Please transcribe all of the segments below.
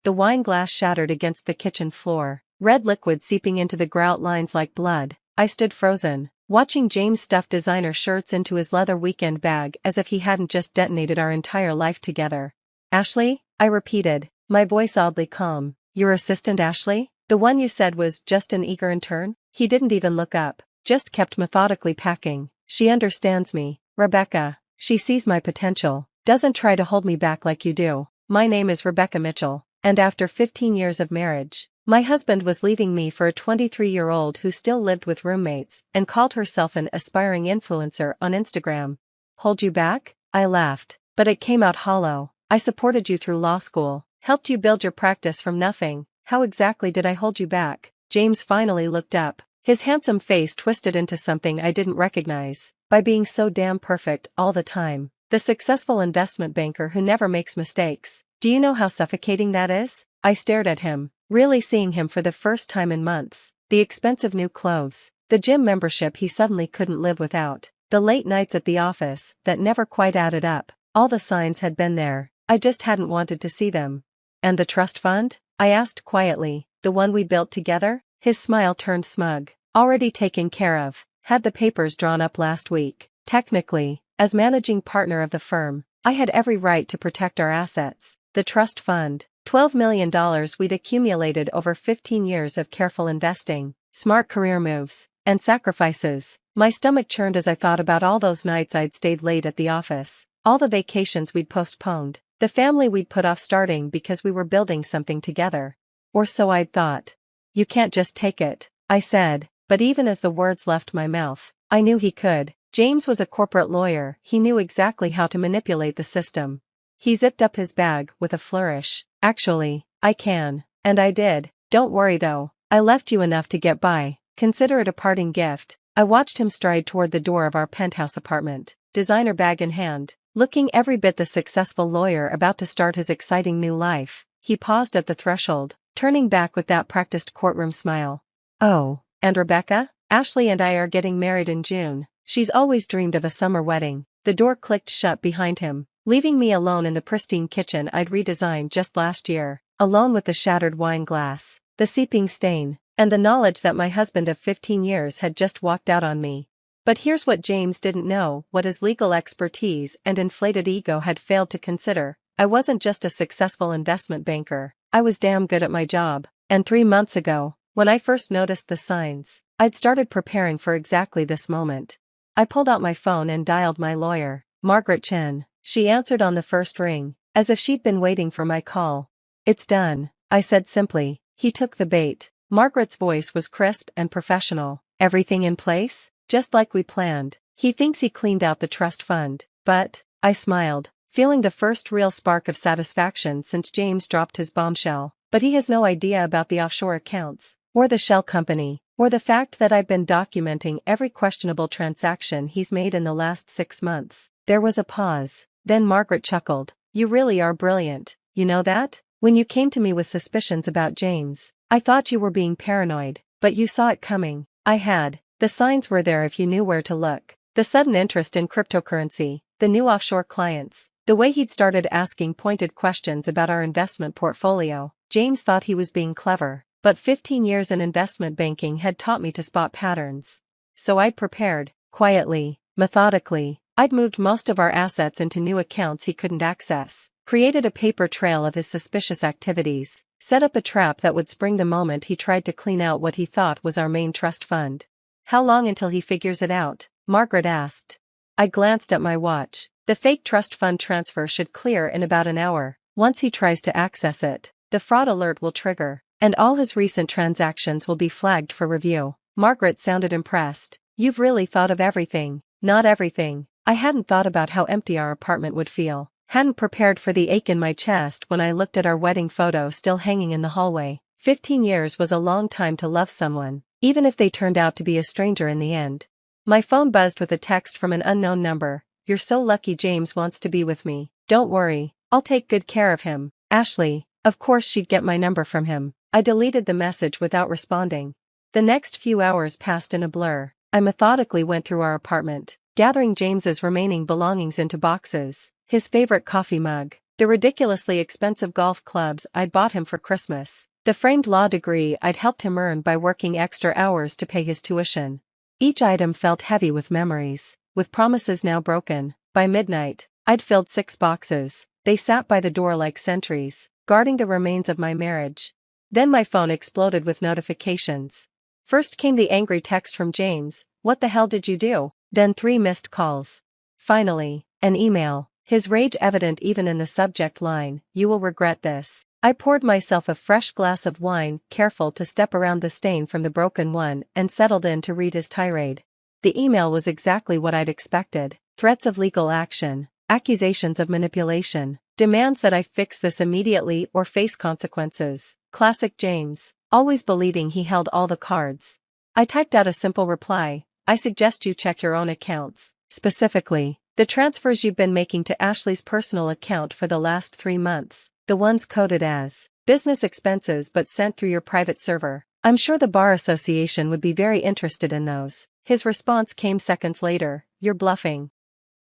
the wine glass shattered against the kitchen floor, red liquid seeping into the grout lines like blood. I stood frozen, watching James stuff designer shirts into his leather weekend bag as if he hadn't just detonated our entire life together. "Ashley?" I repeated, my voice oddly calm. "Your assistant Ashley? The one you said was just an eager intern?" He didn't even look up, just kept methodically packing. "She understands me, Rebecca. She sees my potential, doesn't try to hold me back like you do. My name is Rebecca Mitchell, and after 15 years of marriage, my husband was leaving me for a 23-year-old who still lived with roommates and called herself an aspiring influencer on Instagram." "Hold you back?" I laughed, but it came out hollow. "I supported you through law school, helped you build your practice from nothing. How exactly did I hold you back?" James finally looked up, his handsome face twisted into something I didn't recognize. "By being so damn perfect all the time. The successful investment banker who never makes mistakes. Do you know how suffocating that is?" I stared at him, really seeing him for the first time in months. The expensive new clothes, the gym membership he suddenly couldn't live without, the late nights at the office that never quite added up. All the signs had been there, I just hadn't wanted to see them. "And the trust fund?" I asked quietly. "The one we built together?" His smile turned smug. "Already taken care of. Had the papers drawn up last week. Technically, as managing partner of the firm, I had every right to protect our assets. The trust fund, $12 million we'd accumulated over 15 years of careful investing, smart career moves, and sacrifices." My stomach churned as I thought about all those nights I'd stayed late at the office, all the vacations we'd postponed, the family we'd put off starting because we were building something together. Or so I'd thought. "You can't just take it," I said, but even as the words left my mouth, I knew he could. James was a corporate lawyer, he knew exactly how to manipulate the system. He zipped up his bag with a flourish. "Actually, I can. And I did. Don't worry though, I left you enough to get by. Consider it a parting gift." I watched him stride toward the door of our penthouse apartment, designer bag in hand, looking every bit the successful lawyer about to start his exciting new life. He paused at the threshold, turning back with that practiced courtroom smile. "Oh, and Rebecca? Ashley and I are getting married in June. She's always dreamed of a summer wedding." The door clicked shut behind him, leaving me alone in the pristine kitchen I'd redesigned just last year, alone with the shattered wine glass, the seeping stain, and the knowledge that my husband of 15 years had just walked out on me. But here's what James didn't know, what his legal expertise and inflated ego had failed to consider. I wasn't just a successful investment banker, I was damn good at my job. And 3 months ago, when I first noticed the signs, I'd started preparing for exactly this moment. I pulled out my phone and dialed my lawyer, Margaret Chen. She answered on the first ring, as if she'd been waiting for my call. "It's done," I said simply. He took the bait. Margaret's voice was crisp and professional. "Everything in place? Just like we planned." "He thinks he cleaned out the trust fund, but," I smiled, feeling the first real spark of satisfaction since James dropped his bombshell, "but he has no idea about the offshore accounts, or the shell company, or the fact that I've been documenting every questionable transaction he's made in the last 6 months." There was a pause, then Margaret chuckled. "You really are brilliant, you know that? When you came to me with suspicions about James, I thought you were being paranoid, but you saw it coming." I had. The signs were there if you knew where to look. The sudden interest in cryptocurrency, the new offshore clients, the way he'd started asking pointed questions about our investment portfolio. James thought he was being clever, but 15 years in investment banking had taught me to spot patterns. So I'd prepared, quietly, methodically. I'd moved most of our assets into new accounts he couldn't access, created a paper trail of his suspicious activities, set up a trap that would spring the moment he tried to clean out what he thought was our main trust fund. "How long until he figures it out?" Margaret asked. I glanced at my watch. "The fake trust fund transfer should clear in about an hour. Once he tries to access it, the fraud alert will trigger, and all his recent transactions will be flagged for review." Margaret sounded impressed. "You've really thought of everything." "Not everything. I hadn't thought about how empty our apartment would feel. Hadn't prepared for the ache in my chest when I looked at our wedding photo still hanging in the hallway. 15 years was a long time to love someone, even if they turned out to be a stranger in the end. My phone buzzed with a text from an unknown number. "You're so lucky James wants to be with me. Don't worry, I'll take good care of him. Ashley." Of course she'd get my number from him. I deleted the message without responding. The next few hours passed in a blur. I methodically went through our apartment, gathering James's remaining belongings into boxes. His favorite coffee mug, The ridiculously expensive golf clubs I'd bought him for Christmas. The framed law degree I'd helped him earn by working extra hours to pay his tuition. Each item felt heavy with memories, with promises now broken. By midnight, I'd filled 6 boxes. They sat by the door like sentries, guarding the remains of my marriage. Then my phone exploded with notifications. First came the angry text from James, "What the hell did you do?" Then 3 missed calls. Finally, an email, his rage evident even in the subject line, "You will regret this." I poured myself a fresh glass of wine, careful to step around the stain from the broken one, and settled in to read his tirade. The email was exactly what I'd expected: threats of legal action, accusations of manipulation, demands that I fix this immediately or face consequences. Classic James, always believing he held all the cards. I typed out a simple reply: "I suggest you check your own accounts, specifically the transfers you've been making to Ashley's personal account for the last 3 months. The ones coded as business expenses but sent through your private server. I'm sure the Bar Association would be very interested in those." His response came seconds later: "You're bluffing."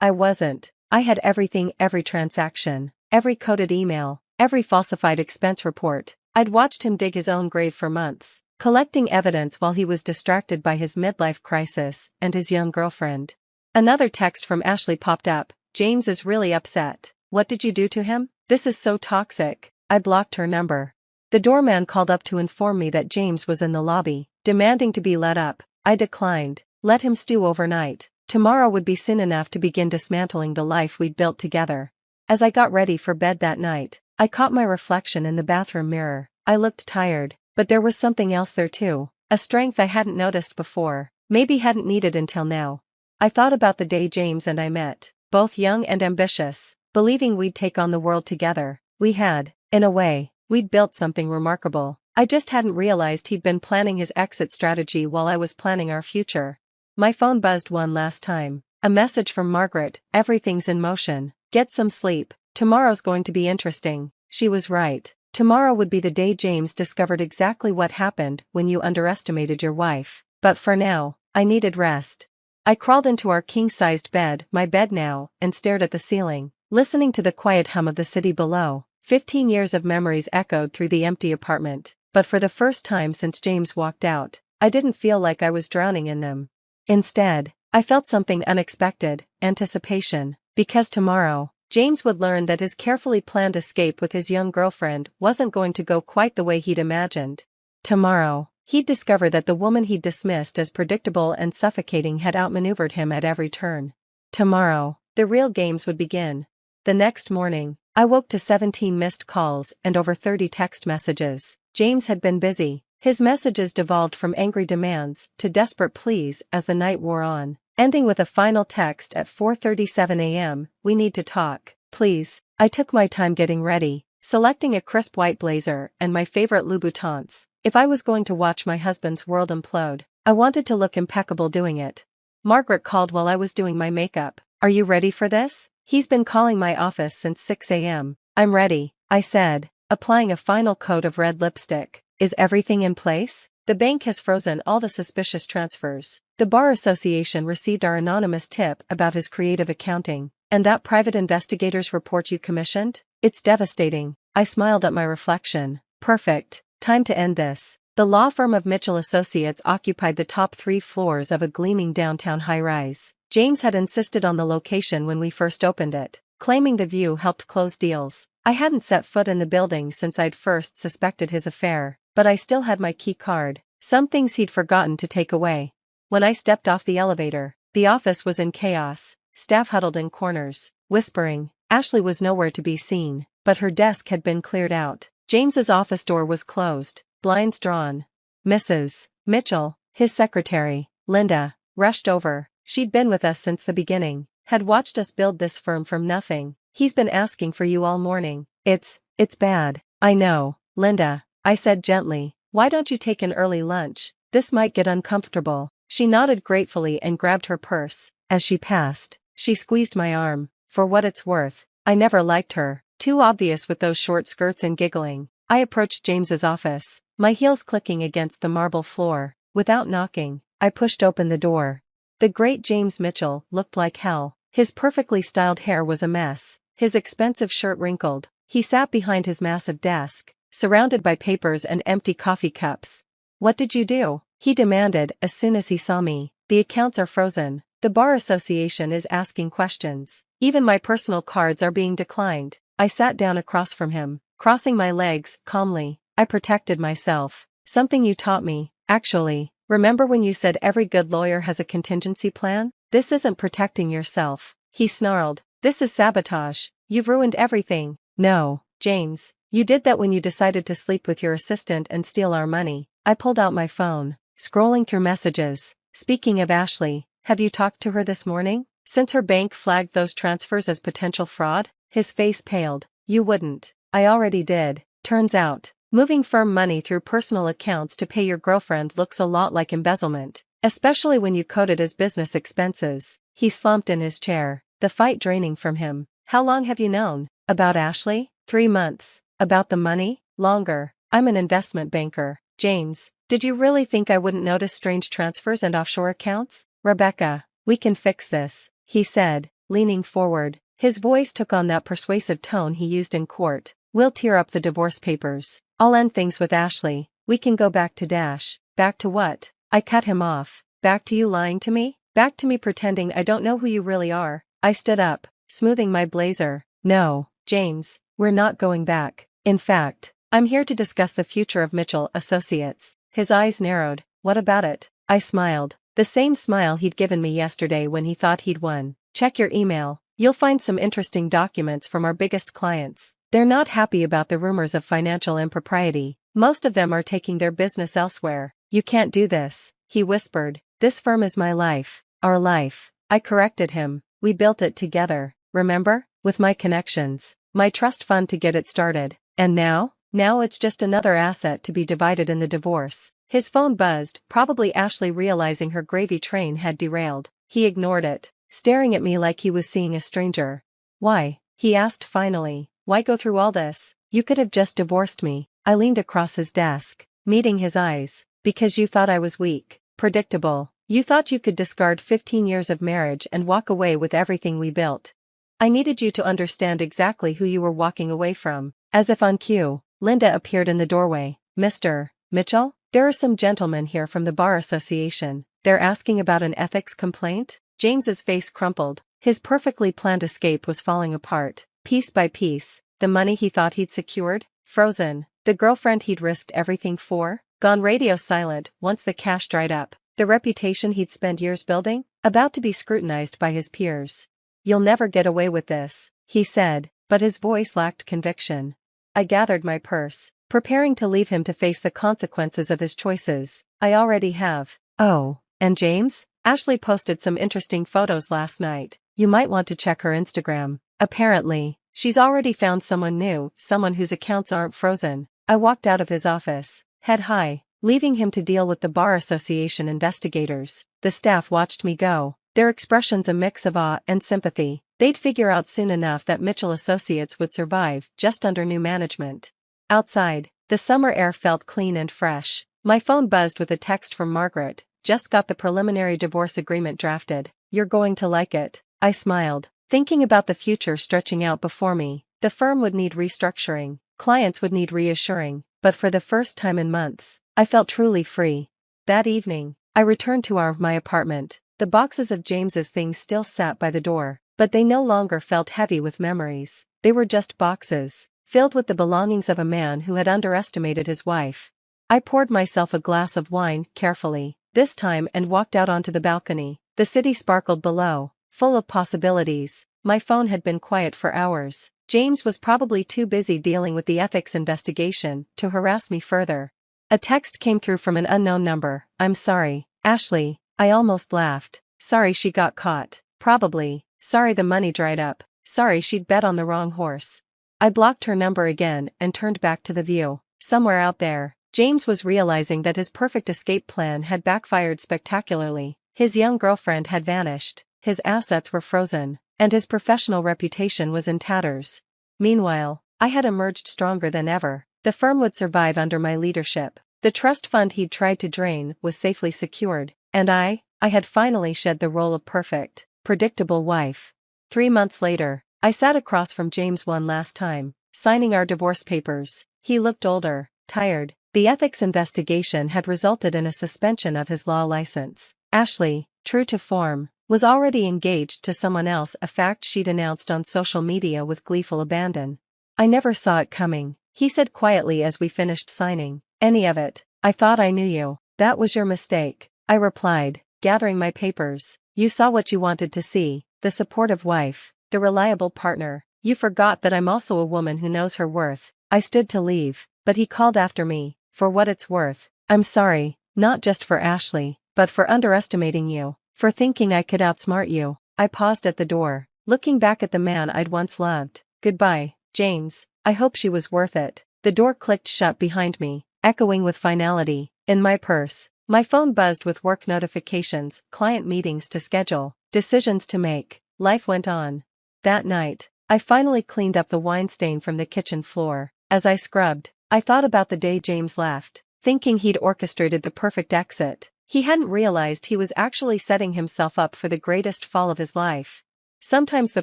I wasn't. I had everything, every transaction, every coded email, every falsified expense report. I'd watched him dig his own grave for months, collecting evidence while he was distracted by his midlife crisis and his young girlfriend. Another text from Ashley popped up: "James is really upset. What did you do to him? This is so toxic." I blocked her number. The doorman called up to inform me that James was in the lobby, demanding to be let up. I declined. Let him stew overnight. Tomorrow would be soon enough to begin dismantling the life we'd built together. As I got ready for bed that night, I caught my reflection in the bathroom mirror. I looked tired, but there was something else there too, a strength I hadn't noticed before, maybe hadn't needed until now. I thought about the day James and I met, both young and ambitious, believing we'd take on the world together. We had, in a way, we'd built something remarkable. I just hadn't realized he'd been planning his exit strategy while I was planning our future. My phone buzzed one last time. A message from Margaret: "Everything's in motion. Get some sleep. Tomorrow's going to be interesting." She was right. Tomorrow would be the day James discovered exactly what happened when you underestimated your wife. But for now, I needed rest. I crawled into our king-sized bed, my bed now, and stared at the ceiling, listening to the quiet hum of the city below. 15 years of memories echoed through the empty apartment, but for the first time since James walked out, I didn't feel like I was drowning in them. Instead, I felt something unexpected: anticipation. Because tomorrow, James would learn that his carefully planned escape with his young girlfriend wasn't going to go quite the way he'd imagined. Tomorrow, he'd discover that the woman he'd dismissed as predictable and suffocating had outmaneuvered him at every turn. Tomorrow, the real games would begin. The next morning, I woke to 17 missed calls and over 30 text messages. James had been busy. His messages devolved from angry demands to desperate pleas as the night wore on, ending with a final text at 4:37 a.m. "We need to talk, please." I took my time getting ready, selecting a crisp white blazer and my favorite Louboutins. If I was going to watch my husband's world implode, I wanted to look impeccable doing it. Margaret called while I was doing my makeup. "Are you ready for this?" "He's been calling my office since 6 a.m. "I'm ready," I said, applying a final coat of red lipstick. "Is everything in place?" "The bank has frozen all the suspicious transfers. The Bar Association received our anonymous tip about his creative accounting. And that private investigator's report you commissioned? It's devastating." I smiled at my reflection. Perfect. Time to end this. The law firm of Mitchell Associates occupied the top 3 floors of a gleaming downtown high-rise. James had insisted on the location when we first opened it, claiming the view helped close deals. I hadn't set foot in the building since I'd first suspected his affair, but I still had my key card. Some things he'd forgotten to take away. When I stepped off the elevator, the office was in chaos. Staff huddled in corners, whispering. Ashley was nowhere to be seen, but her desk had been cleared out. James's office door was closed, blinds drawn. Mrs. Mitchell, his secretary, Linda, rushed over. She'd been with us since the beginning, had watched us build this firm from nothing. "He's been asking for you all morning." It's bad." "I know, Linda," I said gently. "Why don't you take an early lunch? This might get uncomfortable." She nodded gratefully and grabbed her purse. As she passed, she squeezed my arm. For what it's worth, I never liked her. Too obvious with those short skirts and giggling. I approached James's office, my heels clicking against the marble floor. Without knocking, I pushed open the door. The great James Mitchell looked like hell. His perfectly styled hair was a mess, His expensive shirt wrinkled. He sat behind his massive desk, surrounded by papers and empty coffee cups. "What did you do?" he demanded as soon as he saw me. "The accounts are frozen. The bar association is asking questions. Even my personal cards are being declined." I sat down across from him, crossing my legs calmly. "I protected myself. Something you taught me, actually. Remember when you said every good lawyer has a contingency plan? This isn't protecting yourself," he snarled. "This is sabotage. You've ruined everything." "No, James, you did that when you decided to sleep with your assistant and steal our money." I pulled out my phone, scrolling through messages. "Speaking of Ashley, have you talked to her this morning? Since her bank flagged those transfers as potential fraud?" His face paled. "You wouldn't." "I already did. Turns out, moving firm money through personal accounts to pay your girlfriend looks a lot like embezzlement, especially when you code it as business expenses." He slumped in his chair, the fight draining from him. "How long have you known?" "About Ashley? 3 months. About the money? Longer. I'm an investment banker." "James, did you really think I wouldn't notice strange transfers and offshore accounts?" "Rebecca, we can fix this," he said, leaning forward. His voice took on that persuasive tone he used in court. "We'll tear up the divorce papers. I'll end things with Ashley. We can go back to Dash." "Back to what?" I cut him off. "Back to you lying to me? Back to me pretending I don't know who you really are." I stood up, smoothing my blazer. "No, James, we're not going back. In fact, I'm here to discuss the future of Mitchell Associates." His eyes narrowed. "What about it?" I smiled. The same smile he'd given me yesterday when he thought he'd won. "Check your email. You'll find some interesting documents from our biggest clients. They're not happy about the rumors of financial impropriety. Most of them are taking their business elsewhere." "You can't do this," he whispered. "This firm is my life. Our life." I corrected him. "We built it together, remember? With my connections, my trust fund to get it started. And now? Now it's just another asset to be divided in the divorce." His phone buzzed, probably Ashley realizing her gravy train had derailed. He ignored it, staring at me like he was seeing a stranger. "Why?" he asked finally. "Why go through all this? You could have just divorced me." I leaned across his desk, meeting his eyes. "Because you thought I was weak. Predictable. You thought you could discard 15 years of marriage and walk away with everything we built. I needed you to understand exactly who you were walking away from." As if on cue, Linda appeared in the doorway. "Mr. Mitchell? There are some gentlemen here from the Bar Association. They're asking about an ethics complaint." James's face crumpled. His perfectly planned escape was falling apart, piece by piece. The money he thought he'd secured? Frozen. The girlfriend he'd risked everything for? Gone radio silent once the cash dried up. The reputation he'd spent years building? About to be scrutinized by his peers. "You'll never get away with this," he said, but his voice lacked conviction. I gathered my purse, preparing to leave him to face the consequences of his choices. "I already have." "Oh, and James? Ashley posted some interesting photos last night. You might want to check her Instagram. Apparently, she's already found someone new, someone whose accounts aren't frozen." I walked out of his office, head high, leaving him to deal with the Bar Association investigators. The staff watched me go, their expressions a mix of awe and sympathy. They'd figure out soon enough that Mitchell Associates would survive just under new management. Outside, the summer air felt clean and fresh. My phone buzzed with a text from Margaret. "Just got the preliminary divorce agreement drafted. You're going to like it." I smiled, thinking about the future stretching out before me. The firm would need restructuring, clients would need reassuring, but for the first time in months, I felt truly free. That evening, I returned to my apartment. The boxes of James's things still sat by the door, but they no longer felt heavy with memories. They were just boxes, filled with the belongings of a man who had underestimated his wife. I poured myself a glass of wine, carefully, this time, and walked out onto the balcony. The city sparkled below, full of possibilities. My phone had been quiet for hours. James was probably too busy dealing with the ethics investigation to harass me further. A text came through from an unknown number. "I'm sorry, Ashley." I almost laughed. Sorry she got caught. Probably. Sorry the money dried up. Sorry she'd bet on the wrong horse. I blocked her number again and turned back to the view. Somewhere out there, James was realizing that his perfect escape plan had backfired spectacularly. His young girlfriend had vanished, his assets were frozen, and his professional reputation was in tatters. Meanwhile, I had emerged stronger than ever. The firm would survive under my leadership. The trust fund he'd tried to drain was safely secured, and I had finally shed the role of perfect, predictable wife. 3 months later, I sat across from James one last time, signing our divorce papers. He looked older, tired. The ethics investigation had resulted in a suspension of his law license. Ashley, true to form, was already engaged to someone else, a fact she'd announced on social media with gleeful abandon. I never saw it coming, he said quietly as we finished signing. Any of it. I thought I knew you. That was your mistake, I replied, gathering my papers. You saw what you wanted to see, the supportive wife, the reliable partner. You forgot that I'm also a woman who knows her worth. I stood to leave, but he called after me. For what it's worth, I'm sorry, not just for Ashley, but for underestimating you, for thinking I could outsmart you. I paused at the door, looking back at the man I'd once loved. Goodbye, James. I hope she was worth it. The door clicked shut behind me, echoing with finality. In my purse, my phone buzzed with work notifications, client meetings to schedule, decisions to make. Life went on. That night, I finally cleaned up the wine stain from the kitchen floor. As I scrubbed, I thought about the day James left, thinking he'd orchestrated the perfect exit. He hadn't realized he was actually setting himself up for the greatest fall of his life. Sometimes the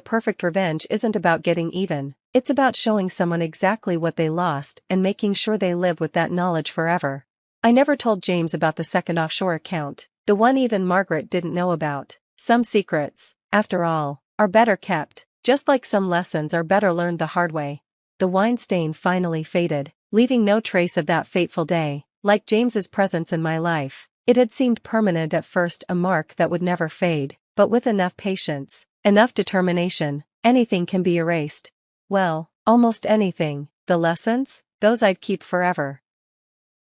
perfect revenge isn't about getting even, it's about showing someone exactly what they lost and making sure they live with that knowledge forever. I never told James about the second offshore account, the one even Margaret didn't know about. Some secrets, after all, are better kept, just like some lessons are better learned the hard way. The wine stain finally faded, leaving no trace of that fateful day. Like James's presence in my life, it had seemed permanent at first, a mark that would never fade, but with enough patience, enough determination, anything can be erased. Well, almost anything. The lessons? Those I'd keep forever.